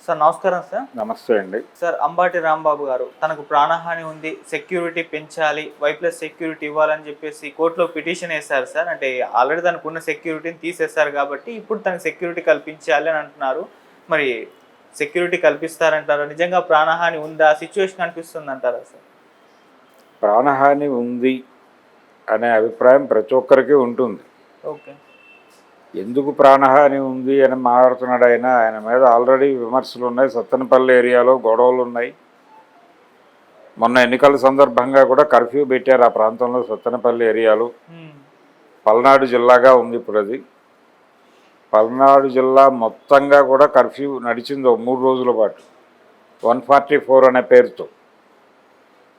Sir నమస్కారం sir. నమస్తే అండి. సార్ అంబాటి రాంబాబు గారు తనకు ప్రాణహాని ఉంది, సెక్యూరిటీ పెంచాలి, వైప్లస్ సెక్యూరిటీ ఇవ్వాలని చెప్పేసి కోర్టులో పిటిషన్ వేశారు సార్. అంటే ఆల్రెడీ తనకు ఉన్న సెక్యూరిటీని తీసేశారు కాబట్టి ఇప్పుడు తనకు సెక్యూరిటీ కల్పించాలి అని అంటున్నారు. మరి సెక్యూరిటీ కల్పిస్తారంటారా? నిజంగా ప్రాణహాని ఉందా? సిచ్యువేషన్ అనిపిస్తుంది అంటారా సార్? ప్రాణహాని ఉంది అనే అభిప్రాయం ప్రతి ఒక్కరికి ఉంటుంది. ఓకే. ఎందుకు ప్రాణహాని ఉంది అని మాట్లాడుతున్నాడు ఆయన మీద ఆల్రెడీ విమర్శలు ఉన్నాయి. సత్తెనపల్లి ఏరియాలో గొడవలు ఉన్నాయి. మొన్న ఎన్నికల సందర్భంగా కూడా కర్ఫ్యూ పెట్టారు ఆ ప్రాంతంలో. సత్తెనపల్లి ఏరియాలో పల్నాడు జిల్లాగా ఉంది ఇప్పుడు అది. పల్నాడు జిల్లా మొత్తంగా కూడా కర్ఫ్యూ నడిచింది 3 రోజుల పాటు 144 అనే పేరుతో.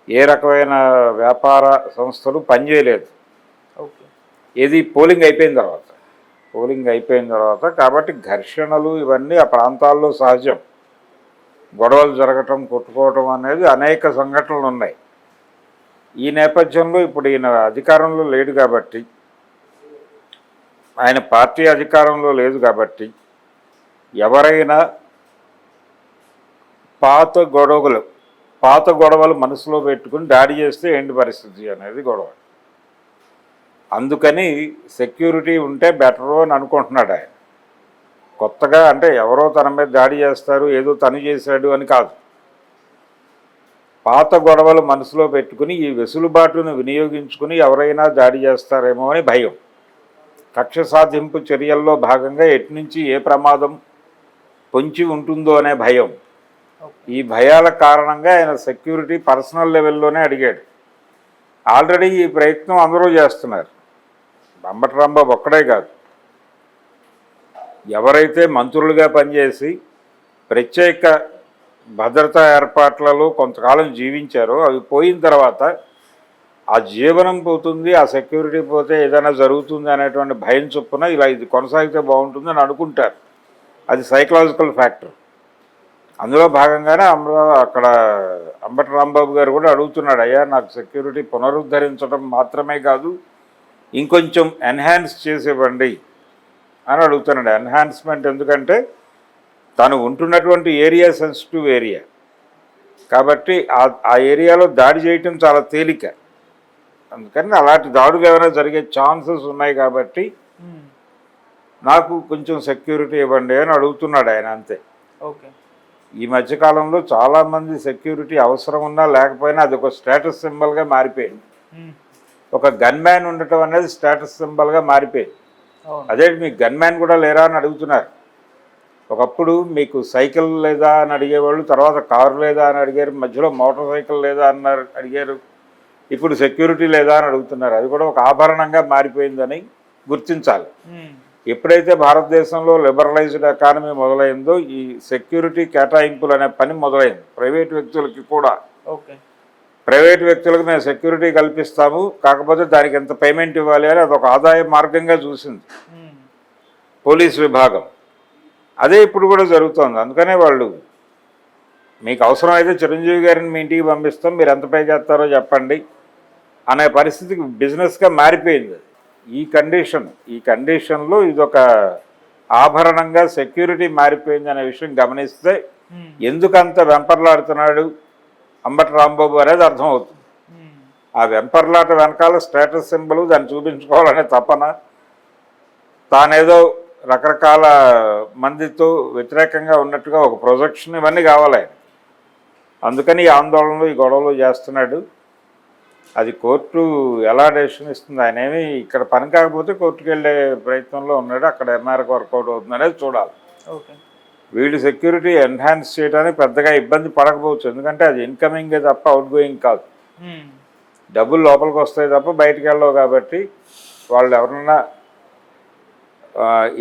ఏ రకమైన వ్యాపార సంస్థలు పనిచేయలేదు. ఏది పోలింగ్ అయిపోయిన తర్వాత కాబట్టి ఘర్షణలు ఇవన్నీ ఆ ప్రాంతాల్లో సహజం. గొడవలు జరగటం, కొట్టుకోవటం అనేది అనేక సంఘటనలు ఉన్నాయి. ఈ నేపథ్యంలో ఇప్పుడు ఈయన అధికారంలో లేడు కాబట్టి, ఆయన పార్టీ అధికారంలో లేదు కాబట్టి ఎవరైనా పాత గొడవలు మనసులో పెట్టుకుని దాడి చేస్తే ఏంటి పరిస్థితి అనేది గొడవ. అందుకని సెక్యూరిటీ ఉంటే బెటరు అని అనుకుంటున్నాడు ఆయన. కొత్తగా అంటే ఎవరో తన మీద దాడి చేస్తారు, ఏదో తను చేశాడు అని కాదు. పాత గొడవలు మనసులో పెట్టుకుని ఈ వెసులుబాటును వినియోగించుకుని ఎవరైనా దాడి చేస్తారేమో అని భయం. కక్ష సాధింపు చర్యల్లో భాగంగా ఎట్నుంచి ఏ ప్రమాదం పొంచి ఉంటుందో అనే భయం. ఈ భయాల కారణంగా ఆయన సెక్యూరిటీ పర్సనల్ లెవెల్లోనే అడిగాడు. ఆల్రెడీ ఈ ప్రయత్నం అందరూ చేస్తున్నారు. అంబటి రాంబాబు ఒక్కడే కాదు, ఎవరైతే మంత్రులుగా పనిచేసి ప్రత్యేక భద్రతా ఏర్పాట్లలో కొంతకాలం జీవించారో అవి పోయిన తర్వాత ఆ జీవనం పోతుంది, ఆ సెక్యూరిటీ పోతే ఏదైనా జరుగుతుంది అనేటువంటి భయం చొప్పున ఇలా ఇది కొనసాగితే బాగుంటుందని అనుకుంటారు. అది సైకలాజికల్ ఫ్యాక్టర్. అందులో భాగంగానే అక్కడ అంబటి రాంబాబు గారు కూడా అడుగుతున్నాడు, అయ్యా నాకు సెక్యూరిటీ పునరుద్ధరించడం మాత్రమే కాదు, ఇంకొంచెం ఎన్హాన్స్ చేసేవ్వండి అని అడుగుతున్నాడు. ఎన్హాన్స్మెంట్ ఎందుకంటే తను ఉంటున్నటువంటి ఏరియా సెన్సిటివ్ ఏరియా కాబట్టి ఆ ఏరియాలో దాడి చేయటం చాలా తేలిక. అందుకని అలాంటి దాడులు ఏమైనా జరిగే ఛాన్సెస్ ఉన్నాయి కాబట్టి నాకు కొంచెం సెక్యూరిటీ ఇవ్వండి అని అడుగుతున్నాడు ఆయన, అంతే. ఓకే. ఈ మధ్యకాలంలో చాలామంది సెక్యూరిటీ అవసరం ఉన్నా లేకపోయినా అది ఒక స్టేటస్ సింబల్గా మారిపోయింది. ఒక గన్ మ్యాన్ ఉండటం అనేది స్టేటస్ సింబల్గా మారిపోయింది. అదే మీకు గన్ మ్యాన్ కూడా లేరా అని అడుగుతున్నారు. ఒకప్పుడు మీకు సైకిల్ లేదా అని అడిగేవాళ్ళు, తర్వాత కారు లేదా అని అడిగారు, మధ్యలో మోటార్ సైకిల్ లేదా అడిగారు, ఇప్పుడు సెక్యూరిటీ లేదా అని అడుగుతున్నారు. అది కూడా ఒక ఆభరణంగా మారిపోయిందని గుర్తించాలి. ఎప్పుడైతే భారతదేశంలో లిబరలైజ్డ్ ఎకానమీ మొదలైందో ఈ సెక్యూరిటీ కేటాయింపులు అనే పని మొదలైంది. ప్రైవేట్ వ్యక్తులకి కూడా. ప్రైవేట్ వ్యక్తులకు మేము సెక్యూరిటీ కల్పిస్తాము, కాకపోతే దానికి ఎంత పేమెంట్ ఇవ్వాలి అని అదొక ఆదాయ మార్గంగా చూసింది పోలీస్ విభాగం. అదే ఇప్పుడు కూడా జరుగుతోంది. అందుకనే వాళ్ళు మీకు అవసరమైతే చిరంజీవి గారిని మీ ఇంటికి పంపిస్తాం, మీరు ఎంత పే చేస్తారో చెప్పండి అనే పరిస్థితికి బిజినెస్గా మారిపోయింది. ఈ కండిషన్లో ఇదొక ఆభరణంగా సెక్యూరిటీ మారిపోయింది అనే విషయం గమనిస్తే ఎందుకంత వెంపర్లాడుతున్నాడు అంబటి రాంబాబు అనేది అర్థమవుతుంది. ఆ వెంపర్లాట వెనకాల స్టేటస్ సింబల్, దాన్ని చూపించుకోవాలనే తపన, తానేదో రకరకాల మందితో వ్యతిరేకంగా ఉన్నట్టుగా ఒక ప్రొజెక్షన్, ఇవన్నీ కావాలి ఆయన. అందుకని ఈ ఆందోళనలు, ఈ గొడవలు చేస్తున్నాడు. అది కోర్టు ఎలా డెసిషన్ ఇస్తుంది, ఆయన ఏమి ఇక్కడ పని కాకపోతే కోర్టుకు వెళ్ళే ప్రయత్నంలో ఉన్నాడు. అక్కడ ఎన్ఆర్కి వర్కౌట్ అవుతుంది అనేది చూడాలి. వీళ్ళు సెక్యూరిటీ ఎన్హాన్స్ చేయడానికి పెద్దగా ఇబ్బంది పడకపోవచ్చు, ఎందుకంటే అది ఇన్కమింగే తప్ప అవుట్ గోయింగ్ కాదు. డబ్బులు లోపలికి వస్తాయి తప్ప బయటికి వెళ్ళవు. కాబట్టి వాళ్ళు ఎవరన్నా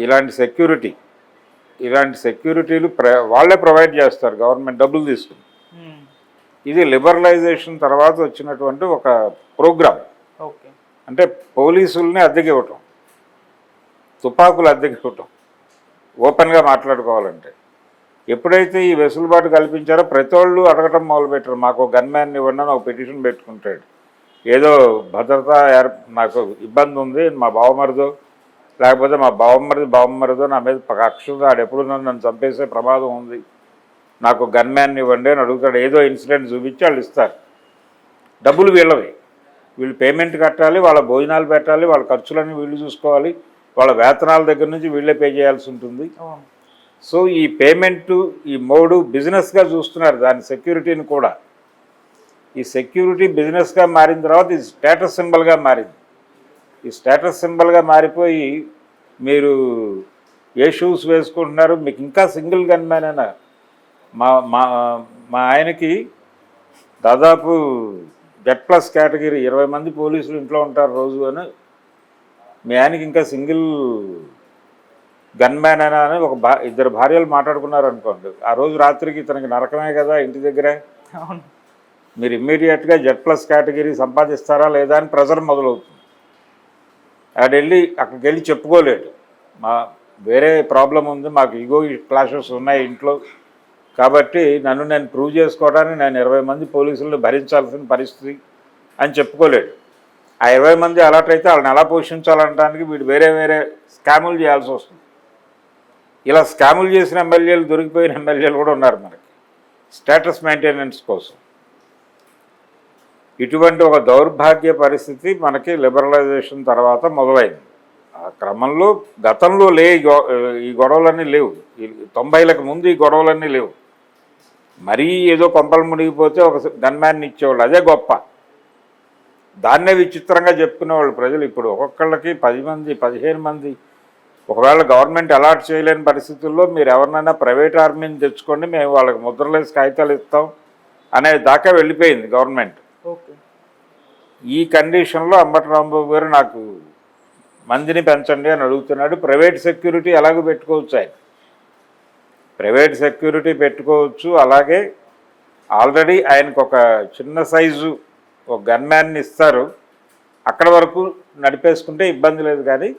ఇలాంటి సెక్యూరిటీలు వాళ్ళే ప్రొవైడ్ చేస్తారు, గవర్నమెంట్ డబ్బులు తీసుకుని. ఇది లిబరలైజేషన్ తర్వాత వచ్చినటువంటి ఒక ప్రోగ్రామ్. అంటే పోలీసుల్ని అద్దెకివ్వటం, తుపాకులు అద్దెకివ్వటం, ఓపెన్గా మాట్లాడుకోవాలంటే. ఎప్పుడైతే ఈ వెసులుబాటు కల్పించారో ప్రతి వాళ్ళు అడగటం మొదలుపెట్టారు, మాకు గన్మ్యాన్ ఇవ్వండి అని ఒక పిటిషన్ పెట్టుకుంటాడు. ఏదో భద్రతా నాకు ఇబ్బంది ఉంది, మా బావమరిదో లేకపోతే మా బావమరిదో నా మీద కక్ష ఉంది, ఆడెప్పుడు నన్ను చంపేసే ప్రమాదం ఉంది నాకు గన్మ్యాన్ ఇవ్వండి అని అడుగుతాడు. ఏదో ఇన్సిడెంట్ చూపించి వాళ్ళు ఇస్తారు. డబ్బులు వీళ్ళవి, వీళ్ళు పేమెంట్ కట్టాలి, వాళ్ళ భోజనాలు పెట్టాలి, వాళ్ళ ఖర్చులన్నీ వీళ్ళు చూసుకోవాలి, వాళ్ళ వేతనాల దగ్గర నుంచి వీళ్ళే పే చేయాల్సి ఉంటుంది. సో ఈ పేమెంటు, ఈ మోడు బిజినెస్గా చూస్తున్నారు దాని సెక్యూరిటీని కూడా. ఈ సెక్యూరిటీ బిజినెస్గా మారిన తర్వాత ఇది స్టేటస్ సింబల్గా మారింది. ఈ స్టేటస్ సింబల్గా మారిపోయి మీరు ఏ షూస్ వేసుకుంటున్నారు, మీకు ఇంకా సింగిల్ గన్ మ్యాన్ అయినా మా మా మా ఆయనకి దాదాపు Z+ కేటగిరీ 20 మంది పోలీసులు ఇంట్లో ఉంటారు రోజు అని, మీ ఆయనకి ఇంకా సింగిల్ గన్ మ్యాన్ అయినా అని ఇద్దరు భార్యలు మాట్లాడుకున్నారు అనుకోండి, ఆ రోజు రాత్రికి ఇతనికి నరకమే కదా ఇంటి దగ్గరే. మీరు ఇమ్మీడియట్గా Z+ కేటగిరీ సంపాదిస్తారా లేదా అని ప్రెజర్ మొదలవుతుంది. అక్కడికి వెళ్ళి చెప్పుకోలేడు, వేరే ప్రాబ్లం ఉంది, మాకు ఈగో క్లాషెస్ ఉన్నాయి ఇంట్లో, కాబట్టి నన్ను నేను ప్రూవ్ చేసుకోవడానికి నేను 20 మంది పోలీసులను భరించాల్సిన పరిస్థితి అని చెప్పుకోలేడు. ఆ 20 మంది అలర్ట్ అయితే వాళ్ళని ఎలా పోషించాలనడానికి వీడు వేరే వేరే స్కాములు చేయాల్సి వస్తుంది. ఇలా స్కాములు చేసిన ఎమ్మెల్యేలు, దొరికిపోయిన ఎమ్మెల్యేలు కూడా ఉన్నారు మనకి స్టేటస్ మెయింటెనెన్స్ కోసం. ఇటువంటి ఒక దౌర్భాగ్య పరిస్థితి మనకి లిబరలైజేషన్ తర్వాత మొదలైంది. ఆ క్రమంలో గతంలో ఈ గొడవలన్నీ లేవు, 90లకు ముందు ఈ గొడవలన్నీ లేవు. మరీ ఏదో కొంపలు మునిగిపోతే ఒక గన్మ్యాన్ని ఇచ్చేవాళ్ళు, అదే గొప్ప. దాన్నే విచిత్రంగా చెప్పుకునేవాళ్ళు ప్రజలు. ఇప్పుడు ఒక్కొక్కళ్ళకి 10 మంది 15 మంది, ఒకవేళ గవర్నమెంట్ అలాట్ చేయలేని పరిస్థితుల్లో మీరు ఎవరినైనా ప్రైవేట్ ఆర్మీని తెచ్చుకోండి, మేము వాళ్ళకి ముద్రలేసి కాగితాలు ఇస్తాం అనే దాకా వెళ్ళిపోయింది గవర్నమెంట్. ఈ కండిషన్లో అంబటి రాంబాబు గారు నాకు మందిని పెంచండి అని అడుగుతున్నాడు. ప్రైవేట్ సెక్యూరిటీ ఎలాగో పెట్టుకోవచ్చు, ఆయన ప్రైవేట్ సెక్యూరిటీ పెట్టుకోవచ్చు. అలాగే ఆల్రెడీ ఆయనకు ఒక చిన్న సైజు ఒక గన్మ్యాన్ని ఇస్తారు, అక్కడ వరకు నడిపేసుకుంటే ఇబ్బంది లేదు. కానీ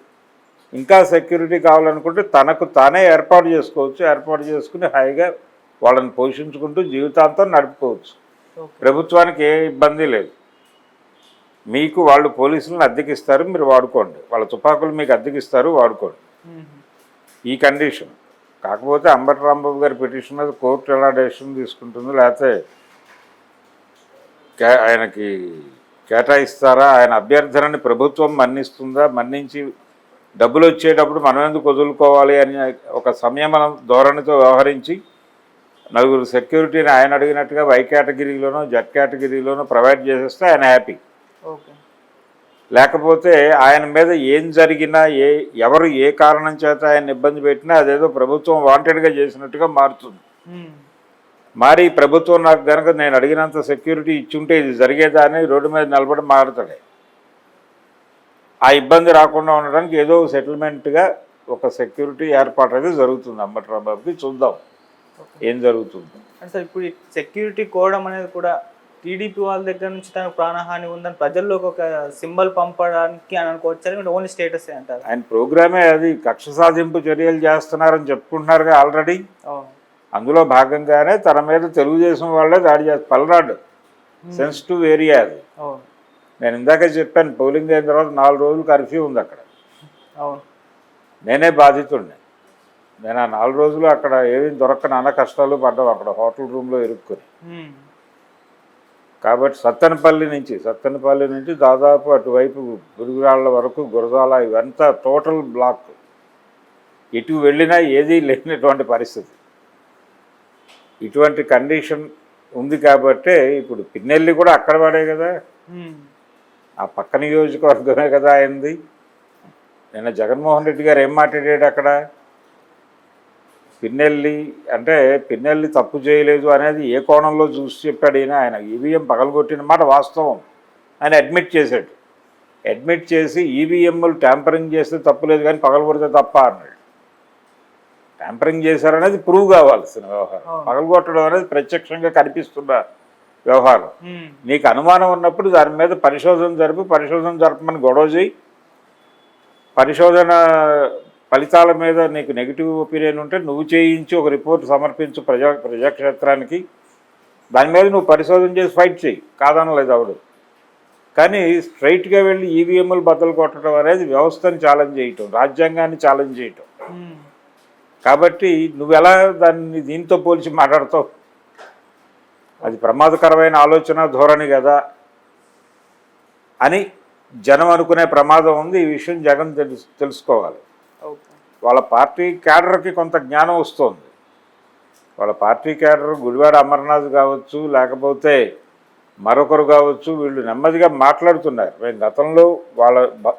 ఇంకా సెక్యూరిటీ కావాలనుకుంటే తనకు తానే ఏర్పాటు చేసుకోవచ్చు. ఏర్పాటు చేసుకుని హాయిగా వాళ్ళని పోషించుకుంటూ జీవితాంతం నడుపుకోవచ్చు. ప్రభుత్వానికి ఏ ఇబ్బంది లేదు. మీకు వాళ్ళు పోలీసులను అద్దెకిస్తారు, మీరు వాడుకోండి, వాళ్ళ తుపాకులు మీకు అద్దెకిస్తారు, వాడుకోండి. ఈ కండిషన్. కాకపోతే అంబటి రాంబాబు గారి పిటిషన్ మీద కోర్టు ఎలా డెసిషన్ తీసుకుంటుందో, లేకపోతే ఆయనకి కేటాయిస్తారా, ఆయన అభ్యర్థనని ప్రభుత్వం మన్నిస్తుందా, మన్నించి డబ్బులు వచ్చేటప్పుడు మనం ఎందుకు వదులుకోవాలి అని ఒక సంయమనం ధోరణితో వ్యవహరించి నలుగురు సెక్యూరిటీని ఆయన అడిగినట్టుగా Y కేటగిరీలోనో Z కేటగిరీలోనో ప్రొవైడ్ చేసేస్తే ఆయన హ్యాపీ. లేకపోతే ఆయన మీద ఏం జరిగినా, ఎవరు ఏ కారణం చేత ఆయన ఇబ్బంది పెట్టినా అదేదో ప్రభుత్వం వాంటెడ్గా చేసినట్టుగా మారుతుంది. మరి ప్రభుత్వం నాకు కనుక నేను అడిగినంత సెక్యూరిటీ ఇచ్చుంటే ఇది జరిగేదా అని రోడ్డు మీద నిలబడి మారుతాడే. ఆ ఇబ్బంది రాకుండా ఉండడానికి ఏదో సెటిల్మెంట్గా ఒక సెక్యూరిటీ ఏర్పాటు అయితే జరుగుతుంది అంబటి రాంబాబుకి. చూద్దాం ఏం జరుగుతుంది. అంటే ఇప్పుడు సెక్యూరిటీ కోవడం అనేది కూడా టీడీపీ వాళ్ళ దగ్గర నుంచి తనకు ప్రాణహాని ఉందని ప్రజల్లోకి ఒక సింబల్ పంపడానికి అని అనుకోవచ్చు, ఓన్లీ స్టేటస్ అంటారు. ఆయన ప్రోగ్రామే అది. కక్ష సాధింపు చర్యలు చేస్తున్నారని చెప్పుకుంటున్నారుగా ఆల్రెడీ. అందులో భాగంగానే తన మీద తెలుగుదేశం వాళ్ళే దాడి చేస్తారు. పల్నాడు సెన్సిటివ్ ఏరియా అది. నేను ఇందాక చెప్పాను, పోలింగ్ అయిన తర్వాత 4 రోజులు కర్ఫ్యూ ఉంది అక్కడ. నేనే బాధితుడిని. నేను ఆ 4 రోజులు అక్కడ ఏమీ దొరక్క నాన్న కష్టాలు పడ్డాం అక్కడ హోటల్ రూమ్లో ఇరుక్కుని. కాబట్టి సత్తెనపల్లి నుంచి దాదాపు అటువైపు గురుగురాళ్ళ వరకు, గురజాల, ఇవంతా టోటల్ బ్లాక్. ఎటు వెళ్ళినా ఏదీ లేనటువంటి పరిస్థితి. ఇటువంటి కండిషన్ ఉంది కాబట్టే ఇప్పుడు పిన్నెల్లి కూడా అక్కడ పడే కదా, ఆ పక్క నియోజకవర్గమే కదా అయింది. నిన్న జగన్మోహన్ రెడ్డి గారు ఏం మాట్లాడాడు అక్కడ, పిన్నెల్లి తప్పు చేయలేదు అనేది ఏ కోణంలో చూసి చెప్పాడు ఆయన ఈవీఎం పగలగొట్టిన మాట వాస్తవం అని అడ్మిట్ చేశాడు. అడ్మిట్ చేసి ఈవీఎంలు ట్యాంపరింగ్ చేస్తే తప్పు లేదు కానీ పగలగొడితే తప్ప అన్నాడు. ట్యాంపరింగ్ చేశారనేది ప్రూవ్ కావాల్సిన వ్యవహారం, పగలగొట్టడం అనేది ప్రత్యక్షంగా కనిపిస్తున్న వ్యవహారం. నీకు అనుమానం ఉన్నప్పుడు దాని మీద పరిశోధన జరపమని గొడవ చేయి. పరిశోధన ఫలితాల మీద నీకు నెగిటివ్ ఒపీనియన్ ఉంటే నువ్వు చేయించి ఒక రిపోర్ట్ సమర్పించు ప్రజాక్షేత్రానికి. దాని మీద నువ్వు పరిశోధన చేసి ఫైట్ చేయి, కాదనలేదు అవడు. కానీ స్ట్రైట్గా వెళ్ళి ఈవీఎంలు బద్దలు కొట్టడం అనేది వ్యవస్థని ఛాలెంజ్ చేయటం, రాజ్యాంగాన్ని ఛాలెంజ్ చేయటం. కాబట్టి నువ్వు ఎలా దాన్ని దీంతో పోల్చి మాట్లాడతావు? అది ప్రమాదకరమైన ఆలోచన ధోరణి కదా అని జనం అనుకునే ప్రమాదం ఉంది. ఈ విషయం జగన్ తెలుసుకోవాలి. ఓకే. వాళ్ళ పార్టీ క్యాడర్కి కొంత జ్ఞానం వస్తుంది. వాళ్ళ పార్టీ క్యాడర్ గుడివాడ అమర్నాథ్ కావచ్చు, లేకపోతే మరొకరు కావచ్చు, వీళ్ళు నెమ్మదిగా మాట్లాడుతున్నారు. మేము గతంలో వాళ్ళ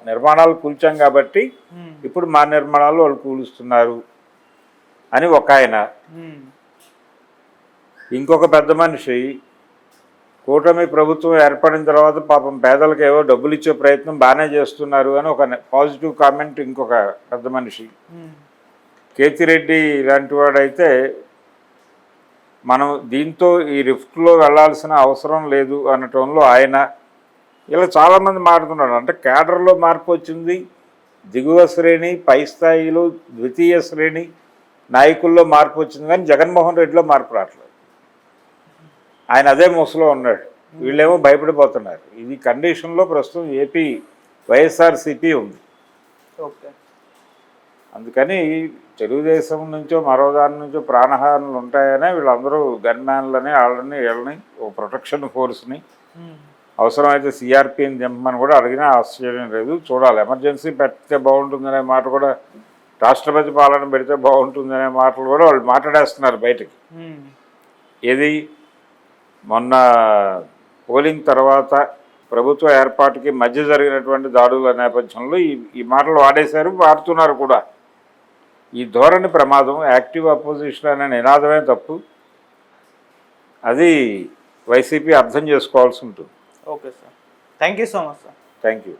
నిర్మాణాలు కూల్చాం కాబట్టి ఇప్పుడు మా నిర్మాణాలు వాళ్ళు కూలుస్తున్నారు అని ఒక ఆయన. ఇంకొక పెద్ద మనిషి కూటమి ప్రభుత్వం ఏర్పడిన తర్వాత పాపం పేదలకు ఏవో డబ్బులు ఇచ్చే ప్రయత్నం బాగానే చేస్తున్నారు అని ఒక పాజిటివ్ కామెంట్ ఇంకొక పెద్ద మనిషి. కేతిరెడ్డి ఇలాంటి వాడైతే మనం దీంతో ఈ రిఫ్ట్లో వెళ్లాల్సిన అవసరం లేదు అనటంలో ఆయన. ఇలా చాలామంది మాట్లాడుతున్నారు. అంటే క్యాడర్లో మార్పు వచ్చింది, దిగువ శ్రేణి పై స్థాయిలో ద్వితీయ శ్రేణి నాయకుల్లో మార్పు వచ్చింది, కానీ జగన్మోహన్ రెడ్డిలో మార్పు రావట్లేదు. ఆయన అదే మూసలో ఉన్నాడు, వీళ్ళేమో భయపడిపోతున్నారు. ఇది కండిషన్లో ప్రస్తుతం ఏపీ వైఎస్ఆర్సీపీ ఉంది. ఓకే. అందుకని తెలుగుదేశం నుంచో మరో దాని నుంచో ప్రాణహానులు ఉంటాయనే వీళ్ళందరూ గన్మ్యాన్లని వాళ్ళని వీళ్ళని ఒక ప్రొటెక్షన్ ఫోర్స్ని అవసరమైతే సిఆర్పిని దింపమని కూడా అడిగినా ఆశ్చర్యం లేదు. చూడాలి. ఎమర్జెన్సీ పెడితే బాగుంటుందనే మాట కూడా, రాష్ట్రపతి పాలన పెడితే బాగుంటుందనే మాటలు కూడా వాళ్ళు మాట్లాడేస్తున్నారు బయటకి. ఏది మొన్న పోలింగ్ తర్వాత ప్రభుత్వ ఏర్పాటుకి మధ్య జరిగినటువంటి దాడుల నేపథ్యంలో ఈ మాటలు వాడేశారు, వాడుతున్నారు కూడా. ఈ ధోరణి ప్రమాదం. యాక్టివ్ అపోజిషన్ అనే నినాదమే తప్పు. అది వైసీపీ అర్థం చేసుకోవాల్సి ఉంటుంది. Okay sir, thank you so much sir. Thank you.